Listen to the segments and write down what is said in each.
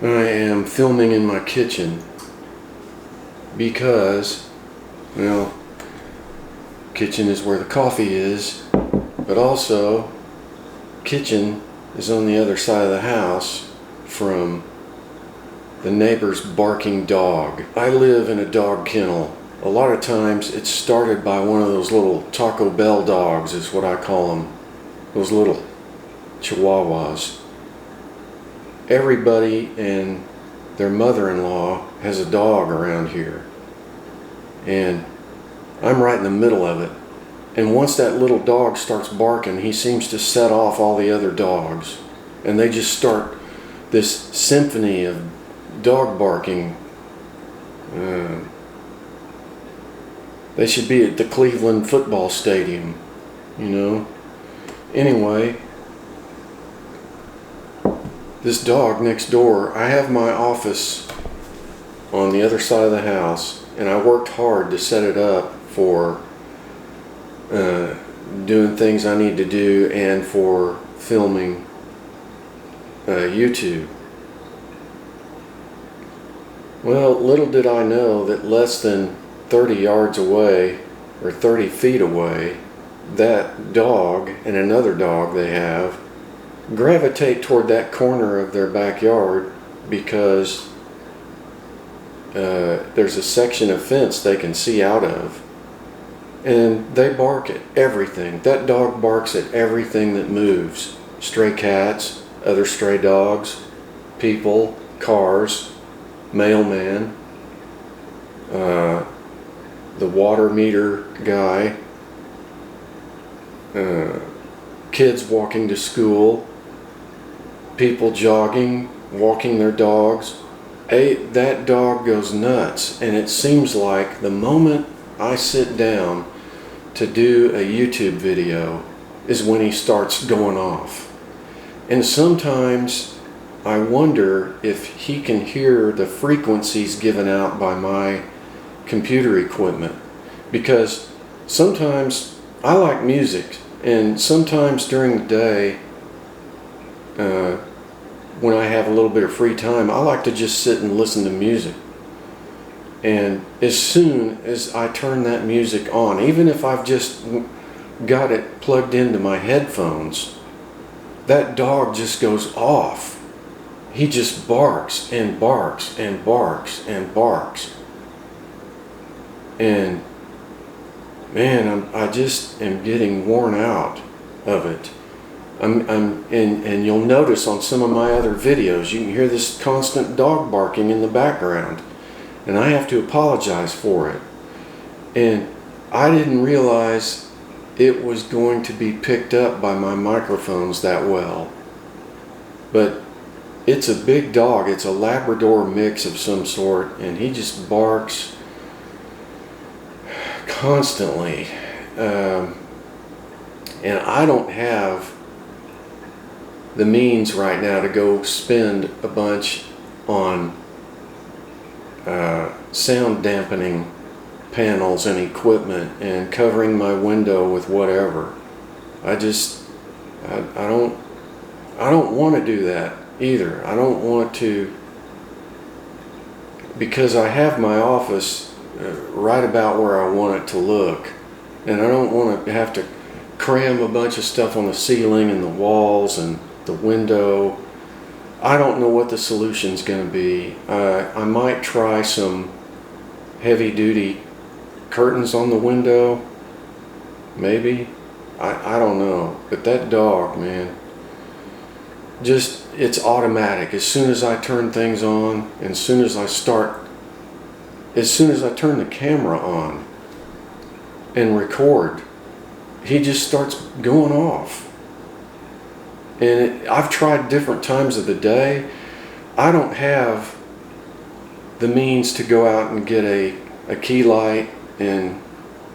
I am filming in my kitchen because, well, kitchen is where the coffee is, but also kitchen is on the other side of the house from the neighbor's barking dog. I live in a dog kennel. A lot of times it's started by one of those little Taco Bell dogs, is what I call them. Those little chihuahuas. Everybody and their mother-in-law has a dog around here. And I'm right in the middle of it. And once that little dog starts barking, he seems to set off all the other dogs. And they just start this symphony of dog barking. They should be at the Cleveland football stadium, you know. Anyway, this dog next door, I have my office on the other side of the house, and I worked hard to set it up for doing things I need to do and for filming YouTube. Well, little did I know that less than 30 yards away, or 30 feet away, that dog and another dog they have gravitate toward that corner of their backyard because there's a section of fence they can see out of, and they bark at everything. That dog barks at everything that moves. Stray cats, other stray dogs, people, cars, mailman, the water meter guy, kids walking to school, people jogging, walking their dogs. That dog goes nuts, and it seems like the moment I sit down to do a YouTube video is when he starts going off. And sometimes I wonder if he can hear the frequencies given out by my computer equipment, because sometimes I like music, and sometimes during the day when I have a little bit of free time, I like to just sit and listen to music. And as soon as I turn that music on, even if I've just got it plugged into my headphones, that dog just goes off. He just barks and barks and barks and barks. And man, I just am getting worn out of it. And you'll notice on some of my other videos, you can hear this constant dog barking in the background, and I have to apologize for it. And I didn't realize it was going to be picked up by my microphones that well. But it's a big dog. It's a Labrador mix of some sort, and he just barks constantly. And I don't have the means right now to go spend a bunch on sound dampening panels and equipment and covering my window with whatever. I don't want to do that either. I don't want to, because I have my office right about where I want it to look, and I don't want to have to cram a bunch of stuff on the ceiling and the walls and the window. I don't know what the solution's going to be. I might try some heavy duty curtains on the window, maybe. I don't know. But that dog, man, just, it's automatic. As soon as I turn things on, and as soon as I turn the camera on and record, he just starts going off. And I've tried different times of the day. I don't have the means to go out and get a key light and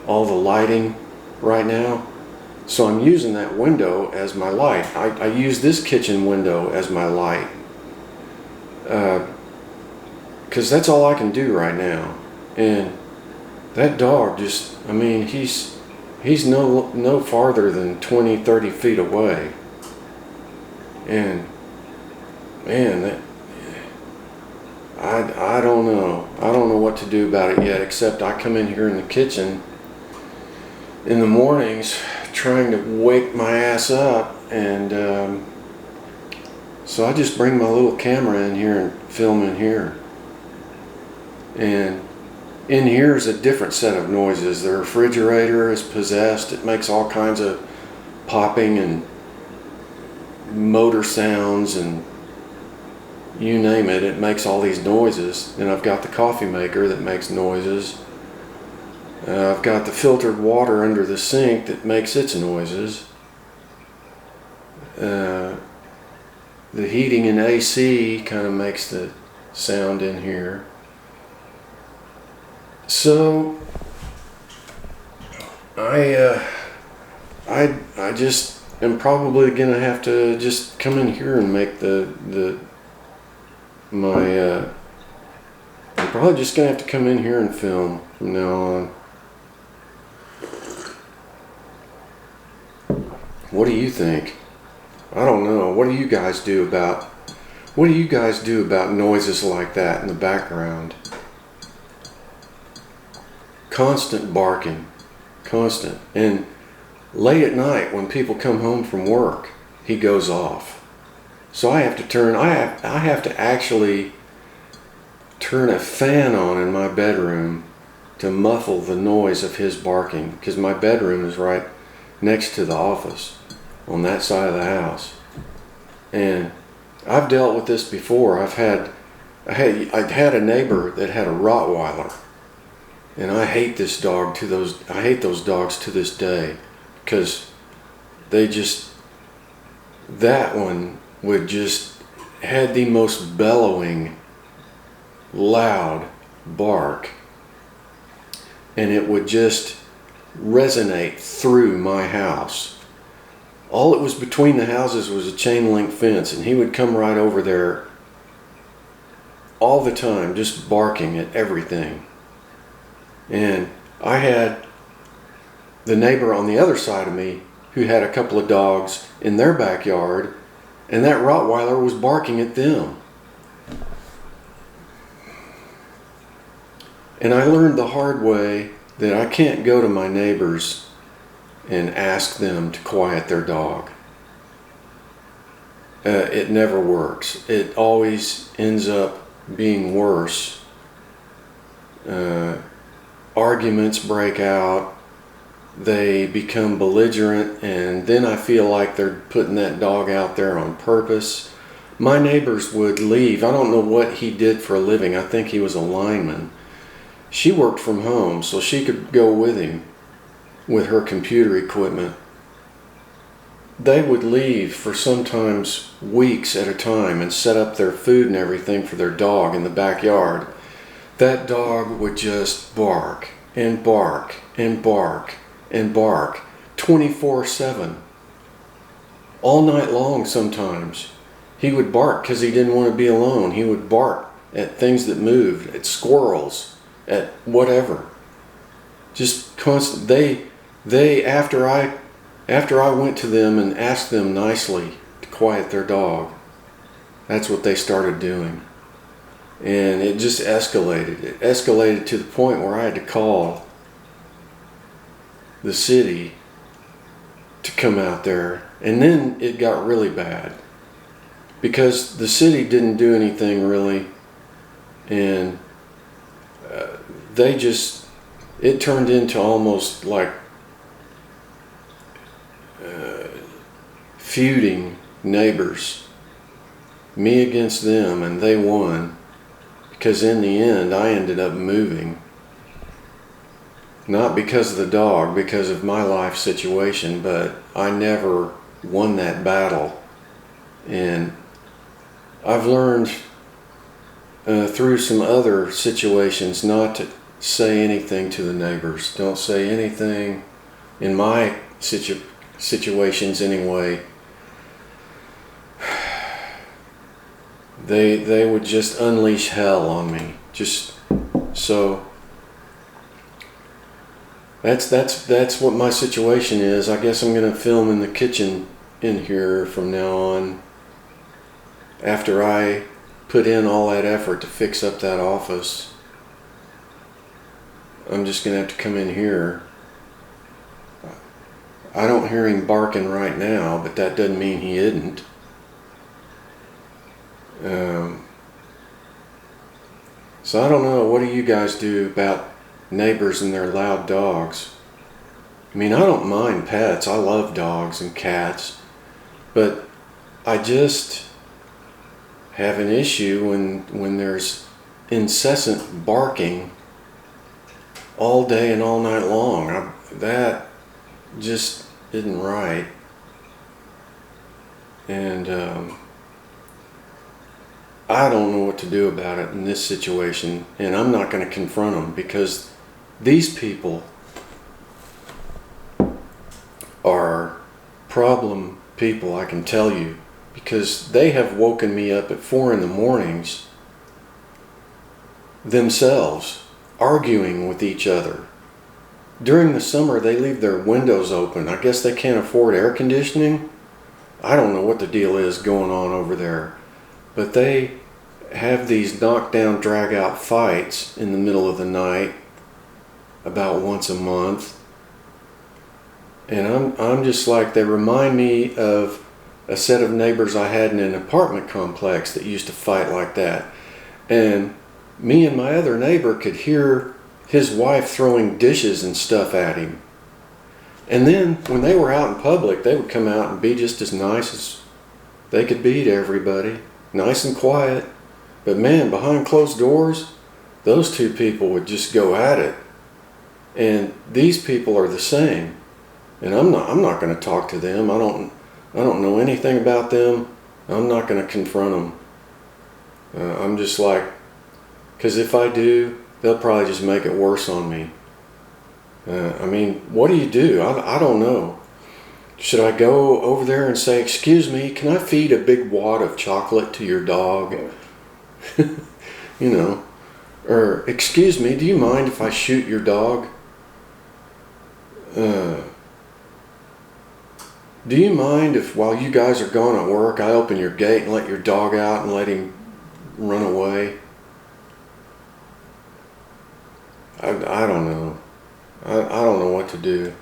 all the lighting right now. So I'm using that window as my light. I use this kitchen window as my light. Because that's all I can do right now. And that dog just, I mean, he's no farther than 20, 30 feet away. And man, I don't know. I don't know what to do about it yet, except I come in here in the kitchen in the mornings trying to wake my ass up, and so I just bring my little camera in here and film in here. And in here is a different set of noises. The refrigerator is possessed. It makes all kinds of popping and motor sounds and you name it. It makes all these noises. And I've got the coffee maker that makes noises. I've got the filtered water under the sink that makes its noises. The heating and AC kind of makes the sound in here. So I just am probably gonna have to just come in here and make I'm probably just gonna have to come in here and film from now on. What do you think? I don't know. What do you guys do about noises like that in the background? Constant barking. Constant. And late at night when people come home from work, he goes off. So I have to actually turn a fan on in my bedroom to muffle the noise of his barking, because my bedroom is right next to the office on that side of the house. And I've dealt with this before. I had a neighbor that had a Rottweiler, and I hate those dogs to this day, because that one would just had the most bellowing, loud bark, and it would just resonate through my house. All it was between the houses was a chain link fence, and he would come right over there all the time, just barking at everything. And I had the neighbor on the other side of me who had a couple of dogs in their backyard, and that Rottweiler was barking at them. And I learned the hard way that I can't go to my neighbors and ask them to quiet their dog. It never works. It always ends up being worse. Arguments break out. They become belligerent, and then I feel like they're putting that dog out there on purpose. My neighbors would leave. I don't know what he did for a living. I think he was a lineman. She worked from home, so she could go with him with her computer equipment. They would leave for sometimes weeks at a time and set up their food and everything for their dog in the backyard. That dog would just bark and bark and bark and bark 24/7. All night long sometimes. He would bark because he didn't want to be alone. He would bark at things that moved, at squirrels, at whatever. Just constant. They after I went to them and asked them nicely to quiet their dog, that's what they started doing. And it just escalated. It escalated to the point where I had to call the city to come out there. And then it got really bad, because the city didn't do anything really. And it turned into almost like feuding neighbors, me against them, and they won, because in the end I ended up moving, not because of the dog, because of my life situation, but I never won that battle. And I've learned through some other situations not to say anything to the neighbors. Don't say anything, in my situations anyway. They would just unleash hell on me. Just so that's what my situation is. I guess I'm gonna film in the kitchen in here from now on, after I put in all that effort to fix up that office. I'm just going to have to come in here. I don't hear him barking right now, but that doesn't mean he isn't. So I don't know, what do you guys do about neighbors and their loud dogs? I mean, I don't mind pets. I love dogs and cats. But I just have an issue when there's incessant barking all day and all night long. That just isn't right. And I don't know what to do about it in this situation. And I'm not going to confront them, because these people are problem people, I can tell you, because they have woken me up at 4 in the mornings themselves, arguing with each other. During the summer, they leave their windows open. I guess they can't afford air conditioning. I don't know what the deal is going on over there, but they have these knockdown, drag-out fights in the middle of the night about once a month. And I'm just like, they remind me of a set of neighbors I had in an apartment complex that used to fight like that. And me and my other neighbor could hear his wife throwing dishes and stuff at him. And then when they were out in public, they would come out and be just as nice as they could be to everybody. Nice and quiet. But man, behind closed doors, those two people would just go at it. And these people are the same. And I'm not going to talk to them. I don't know anything about them. I'm not going to confront them. I'm just like, because if I do, they'll probably just make it worse on me. I mean, what do you do? I don't know. Should I go over there and say, excuse me, can I feed a big wad of chocolate to your dog? You know, or excuse me, do you mind if I shoot your dog? Do you mind if while you guys are gone at work, I open your gate and let your dog out and let him run away? I don't know. I don't know what to do.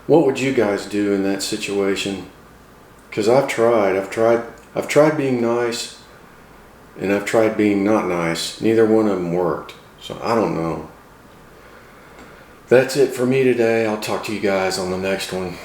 What would you guys do in that situation? Because I've tried being nice, and I've tried being not nice. Neither one of them worked. So I don't know. That's it for me today. I'll talk to you guys on the next one.